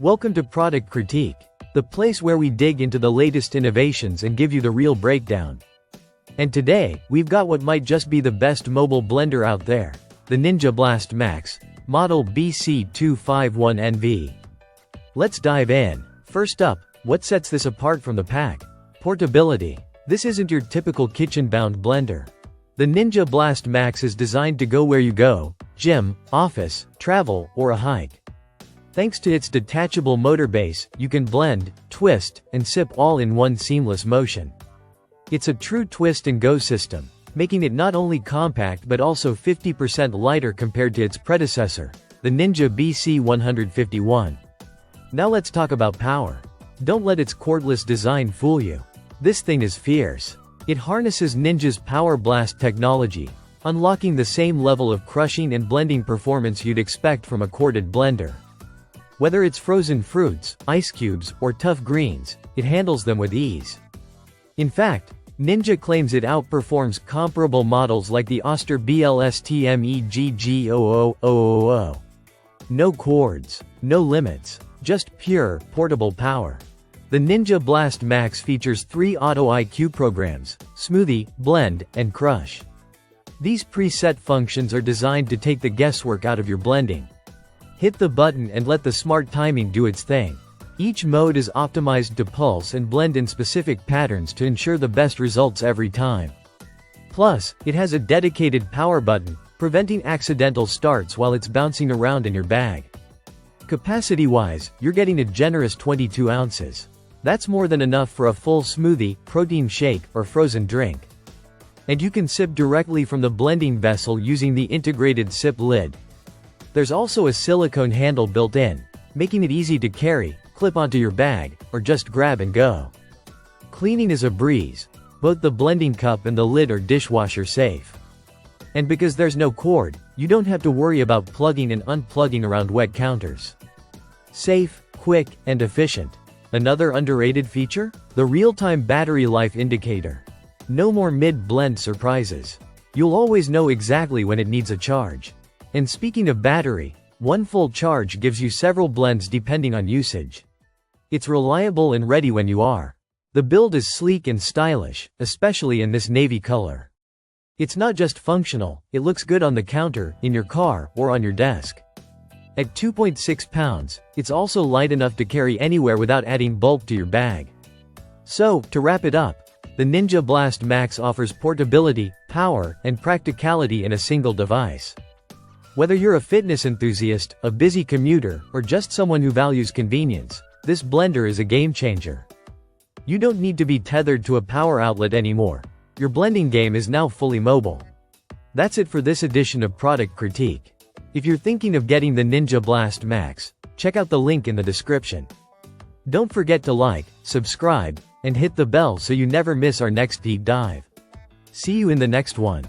Welcome to Product Critique, the place where we dig into the latest innovations and give you the real breakdown. And today, we've got what might just be the best mobile blender out there, the Ninja Blast Max, model BC251NV. Let's dive in. First up, what sets this apart from the pack? Portability. This isn't your typical kitchen-bound blender. The Ninja Blast Max is designed to go where you go, gym, office, travel, or a hike. Thanks to its detachable motor base, you can blend, twist, and sip all in one seamless motion. It's a true twist-and-go system, making it not only compact but also 50% lighter compared to its predecessor, the Ninja BC151. Now let's talk about power. Don't let its cordless design fool you. This thing is fierce. It harnesses Ninja's Power Blast technology, unlocking the same level of crushing and blending performance you'd expect from a corded blender. Whether it's frozen fruits, ice cubes, or tough greens, it handles them with ease. In fact, Ninja claims it outperforms comparable models like the Oster BLSTMEGG00000. No cords, no limits, just pure, portable power. The Ninja Blast Max features 3 Auto IQ programs: Smoothie, Blend, and Crush. These preset functions are designed to take the guesswork out of your blending. Hit the button and let the smart timing do its thing. Each mode is optimized to pulse and blend in specific patterns to ensure the best results every time. Plus, it has a dedicated power button, preventing accidental starts while it's bouncing around in your bag. Capacity-wise, you're getting a generous 22 ounces. That's more than enough for a full smoothie, protein shake, or frozen drink. And you can sip directly from the blending vessel using the integrated sip lid. There's also a silicone handle built in, making it easy to carry, clip onto your bag, or just grab and go. Cleaning is a breeze. Both the blending cup and the lid are dishwasher safe. And because there's no cord, you don't have to worry about plugging and unplugging around wet counters. Safe, quick, and efficient. Another underrated feature? The real-time battery life indicator. No more mid-blend surprises. You'll always know exactly when it needs a charge. And speaking of battery, one full charge gives you several blends depending on usage. It's reliable and ready when you are. The build is sleek and stylish, especially in this navy color. It's not just functional, it looks good on the counter, in your car, or on your desk. At 2.6 pounds, it's also light enough to carry anywhere without adding bulk to your bag. So, to wrap it up, the Ninja Blast Max offers portability, power, and practicality in a single device. Whether you're a fitness enthusiast, a busy commuter, or just someone who values convenience, this blender is a game changer. You don't need to be tethered to a power outlet anymore. Your blending game is now fully mobile. That's it for this edition of Product Critique. If you're thinking of getting the Ninja Blast Max, check out the link in the description. Don't forget to like, subscribe, and hit the bell so you never miss our next deep dive. See you in the next one.